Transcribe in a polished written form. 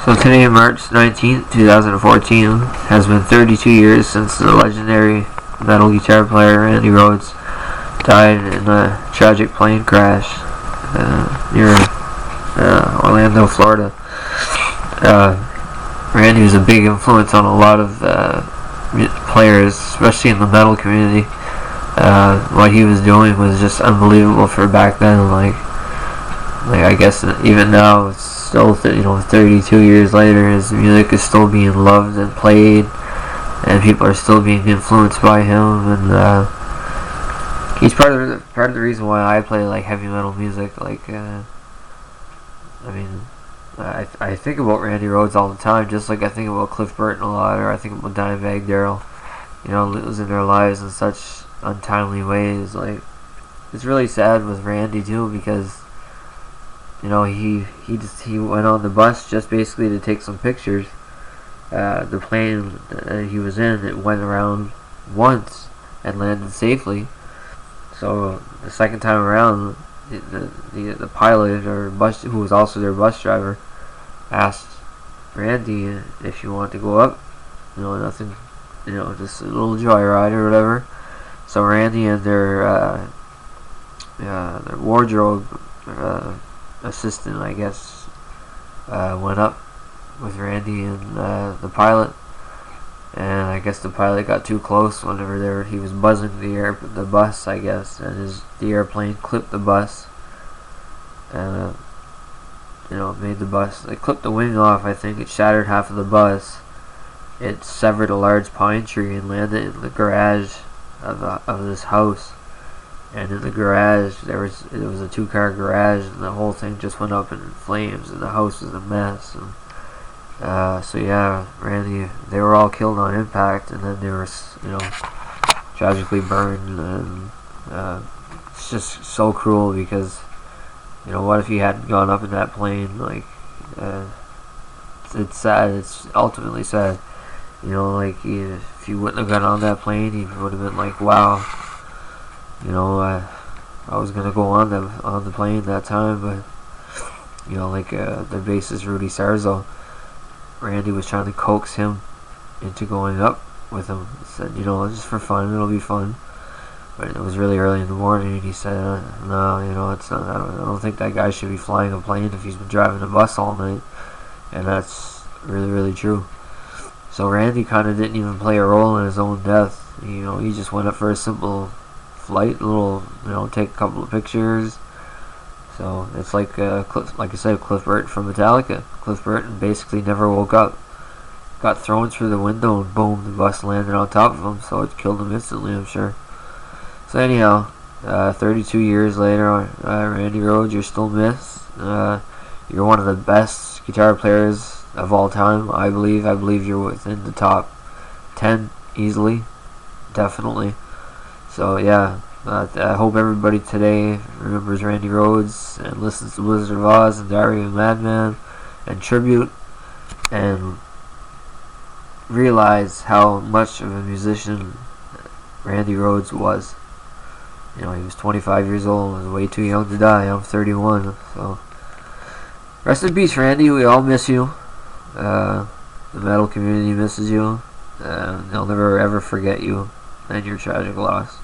So today, March 19th, 2014, has been 32 years since the legendary metal guitar player Randy Rhoads died in a tragic plane crash near Orlando, Florida. Randy was a big influence on a lot of players, especially in the metal community. What he was doing was just unbelievable for back then. Like I guess even now, it's still 32 years later, his music is still being loved and played, and people are still being influenced by him. And he's part of the reason why I play like heavy metal music. I think about Randy Rhoads all the time, just like I think about Cliff Burton a lot, or I think about Dimebag Darrell. Losing their lives in such untimely ways. Like, it's really sad with Randy too, because he went on the bus just basically to take some pictures. The plane that he was in, it went around once and landed safely. So the second time around, the pilot or bus, who was also their bus driver, asked Randy if you want to go up. Nothing, just a little joyride or whatever. So Randy and their wardrobe assistant, I guess, went up with Randy and the pilot, and I guess the pilot got too close whenever he was buzzing the bus, I guess, and the airplane clipped the bus, and made the bus. It clipped the wing off. I think it shattered half of the bus. It severed a large pine tree and landed in the garage of this house. And in the garage, it was a 2-car garage, and the whole thing just went up in flames, and the house was a mess. And Randy, they were all killed on impact, and then they were, tragically burned. And it's just so cruel, because, what if he hadn't gone up in that plane? Like, it's sad. It's ultimately sad. If he wouldn't have got on that plane, he would have been like, wow. I was gonna go on the plane that time, but the bassist Rudy Sarzo, Randy was trying to coax him into going up with him. He said, just for fun, it'll be fun. But it was really early in the morning, and he said, no, it's not. I don't think that guy should be flying a plane if he's been driving a bus all night. And that's really, really true. So Randy kind of didn't even play a role in his own death. He just went up for a simple flight, take a couple of pictures. So it's like I said, Cliff Burton from Metallica. Cliff Burton basically never woke up. Got thrown through the window, and boom, the bus landed on top of him, so it killed him instantly, I'm sure. So anyhow, 32 years later, Randy Rhoads, you're still missed. You're one of the best guitar players of all time, I believe. I believe you're within the top 10 easily, definitely. So yeah, I hope everybody today remembers Randy Rhoads and listens to Wizard of Oz and Diary of a Madman and Tribute, and realize how much of a musician Randy Rhoads was. He was 25 years old, was way too young to die. I'm 31, so rest in peace, Randy. We all miss you. The metal community misses you. They'll never ever forget you and your tragic loss.